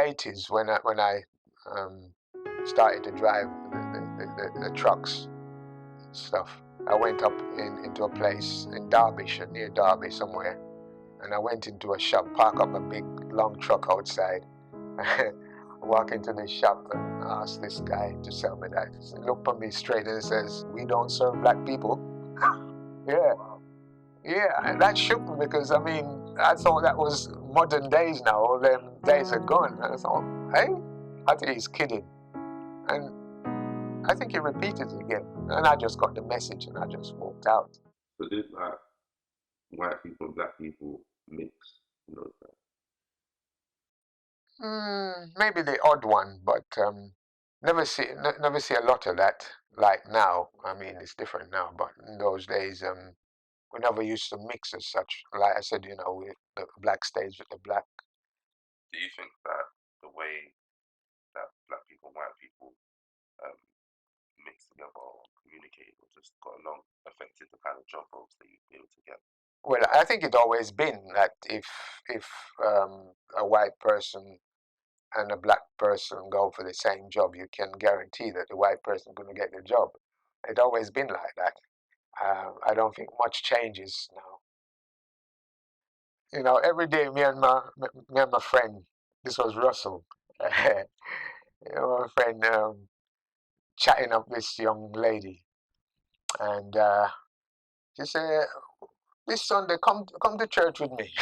80s when I started to drive the trucks and stuff. I went up into a place in Derbyshire, near Derby somewhere, and I went into a shop, park up a big long truck outside. Walk into this shop and ask this guy to sell me that. He looked at me straight and says, "We don't serve black people." Yeah, yeah, and that shook me because I mean I thought that was modern days now. All them days are gone. And I thought, hey, I think he's kidding, and I think he repeated it again, and I just got the message and I just walked out. So did like white people and black people mix? You know, Maybe the odd one, but never see a lot of that like now. I mean, it's different now, but in those days, we never used to mix as such. Like I said, you know, with the black stays with the black. do you think that the way that black people and white people um, mix together or communicate or just got along affected the kind of job roles that you'd be able to get? Well, I think it always been that if a white person and a black person go for the same job, you can guarantee that the white person is going to get the job. It's always been like that. I don't think much changes now. You know, every day me and my friend, this was Russell, you know, my friend chatting up this young lady, and she said, "This Sunday, come to church with me."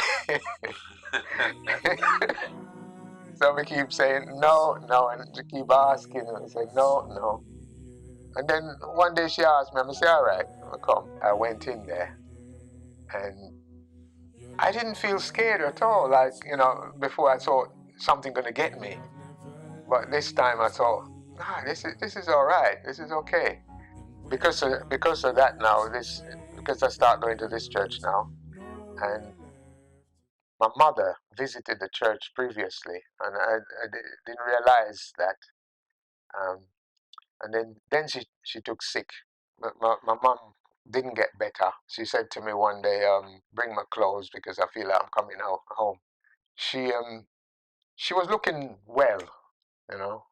So we keep saying no, no, and she keep asking, and I say no, no. And then one day she asked me, I say, all right, I'll come. I went in there, and I didn't feel scared at all. Like, you know, before I thought something gonna get me, but this time I thought, this is all right. This is okay. Because of that now, because I start going to this church now, and my mother visited the church previously, and I didn't realize that. Um, and then she took sick. My mom didn't get better. She said to me one day, "Bring my clothes because I feel like I'm coming out home." She was looking well, you know,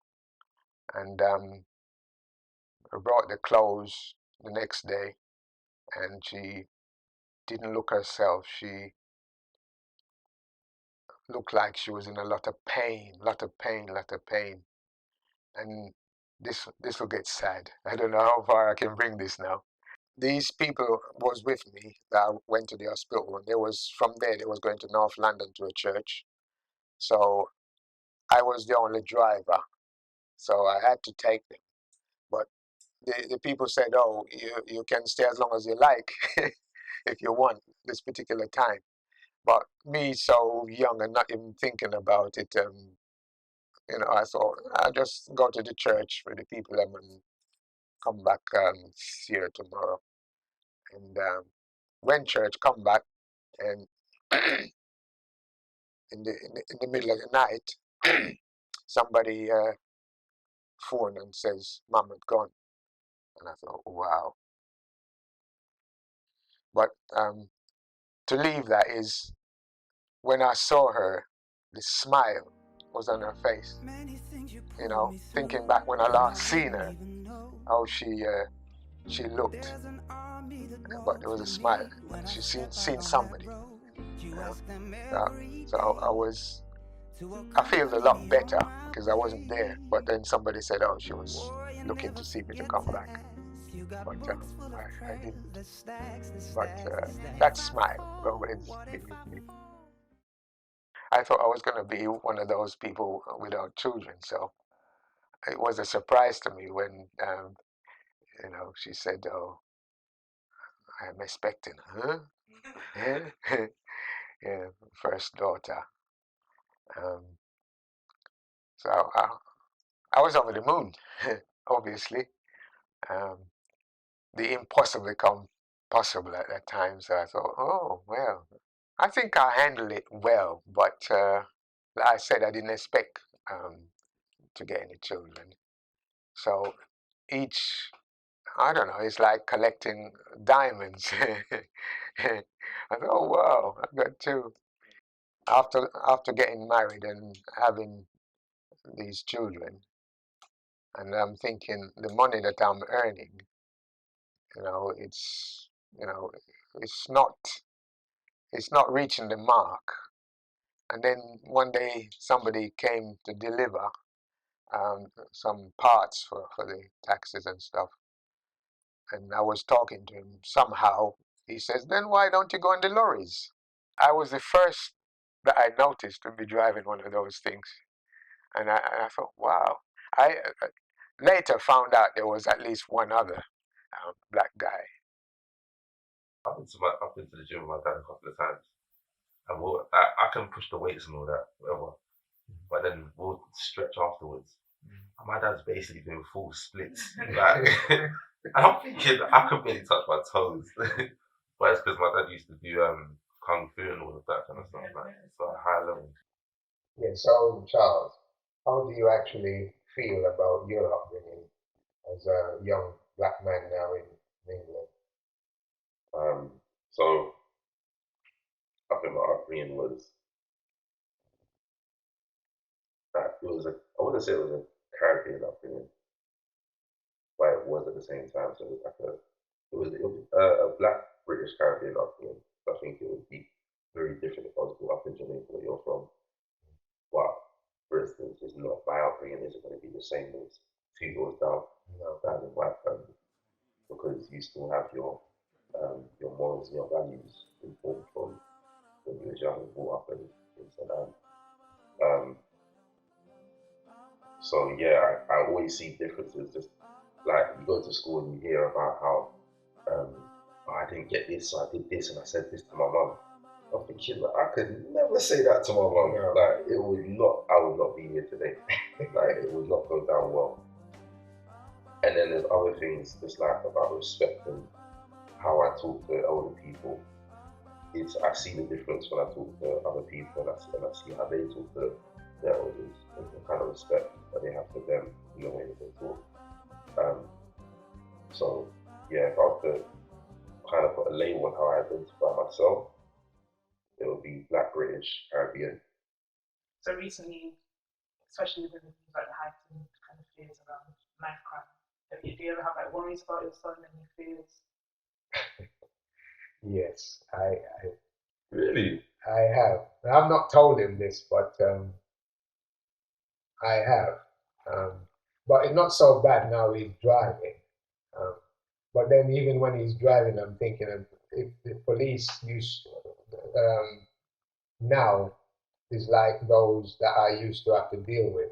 and I brought the clothes the next day, and she didn't look herself. She looked like she was in a lot of pain, lot of pain, lot of pain. And this will get sad. I don't know how far I can bring this now. These people was with me that went to the hospital, and they was from there they was going to North London to a church. So I was the only driver, so I had to take them. But the people said, "Oh, you can stay as long as you like if you want this particular time." But me, so young and not even thinking about it, you know, I thought I just go to the church with the people and come back here tomorrow. And when church come back, and in the middle of the night, somebody phone and says, "Mom had gone," and I thought, wow. But to leave that is when I saw her, the smile was on her face. You know, thinking back when I last seen her, how she looked, but there was a smile. She seen somebody. You know? So I feel a lot better because I wasn't there. But then somebody said, "Oh, she was looking to see me to come back," but I didn't. But that smile always been with me. I thought I was going to be one of those people without children, so it was a surprise to me when you know she said, "Oh, I'm expecting," huh? Yeah, first daughter. Um, so I was over the moon, obviously. Um, the impossible become possible at that time. So I thought, oh, well, I think I handled it well, but like I said, I didn't expect to get any children. So each, I don't know, it's like collecting diamonds. I thought, oh, wow, I got two. After getting married and having these children, and I'm thinking the money that I'm earning, it's it's not reaching the mark. And then one day somebody came to deliver some parts for the taxes and stuff, and I was talking to him. Somehow he says, "Then why don't you go in the lorries?" I was the first that I noticed to be driving one of those things, and I thought, wow. I later found out there was at least one other black guy. I've been to the gym with my dad a couple of times, and I can push the weights and all that, whatever. But then we'll stretch afterwards. And my dad's basically doing full splits. Like, and I'm thinking I could barely touch my toes. But it's because my dad used to do kung fu and all of that kind of stuff. Like, it's like high level. Yeah, so Charles, how do you actually feel about your upbringing as a young black man now in England? So I think my upbringing was that it was I wouldn't say it was a Caribbean upbringing, but it was at the same time. So it was like it was a black British Caribbean upbringing. So I think it would be very different if I was brought up in Jamaica where you're from. But for instance, it's not my upbringing isn't going to be the same as two doors down, down in white family, because you still have your morals and your values informed from when you was young and brought up and things like that. So yeah, I always see differences. Just like you go to school and you hear about how oh, I didn't get this, so I did this, and I said this to my mum. I'm thinking, like, I could never say that to my mum. No. Like, I would not be here today. Like, it would not go down well. And then there's other things, just like about respect and how I talk to older people. I see the difference when I talk to other people, and I see how they talk to their elders, and the kind of respect that they have for them in the way that they talk. So yeah, if I was to kind of put a label on how I identify myself, it would be Black, British, Caribbean. So recently, especially with things like the heightened kind of fears around knife crime, do you ever have like worries about your son and your fears? Yes, I Really? I have. I've not told him this, but I have. But it's not so bad now he's driving. But then even when he's driving, I'm thinking if the police use now is like those that I used to have to deal with,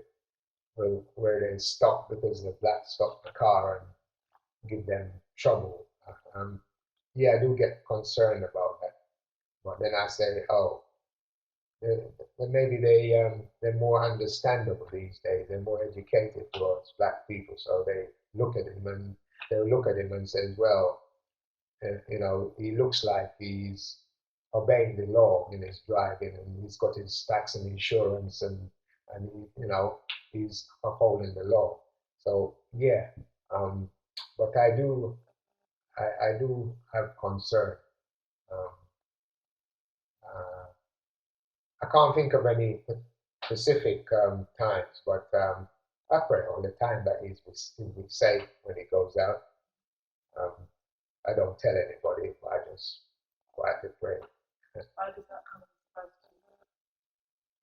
where they stop because the black stop the car and give them trouble. Yeah, I do get concerned about that. But then I say, oh, maybe they're more understandable these days. They're more educated towards black people, so they look at him and they'll look at him and says, well, he looks like he's obeying the law in his driving, and he's got his tax and insurance, and he's upholding the law. So yeah, but I do have concern. Um, uh, I can't think of any specific times, but I pray all the time that he'll be safe when he goes out. I don't tell anybody, I just quietly pray. Why does that come as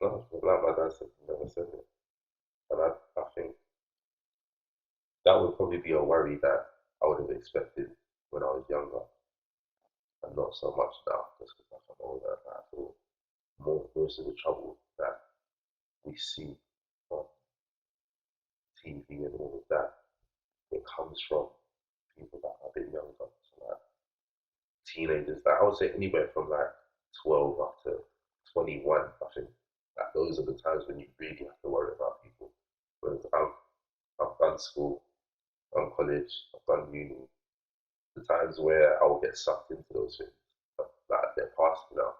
No, like my dad said, he never said it. And I think that would probably be a worry that I would have expected when I was younger, and not so much now, just because I'm older. I feel most of the trouble that we see on TV and all of that, it comes from people that are a bit younger. So like teenagers, that I would say anywhere from like 12 up to 21, I think. Like those are the times when you really have to worry about people. Whereas I've done school, I've done college, I've done uni. The times where I will get sucked into those things, like they're past me now.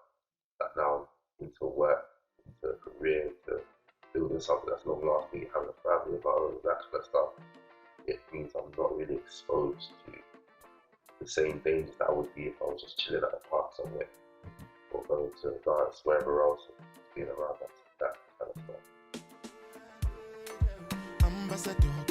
Like now into work, into a career, into building something that's long lasting, having a family of my own, that kind of stuff. It means I'm not really exposed to the same dangers that I would be if I was just chilling at a park somewhere, or going to a dance wherever else, being around that kind of stuff. as a dog.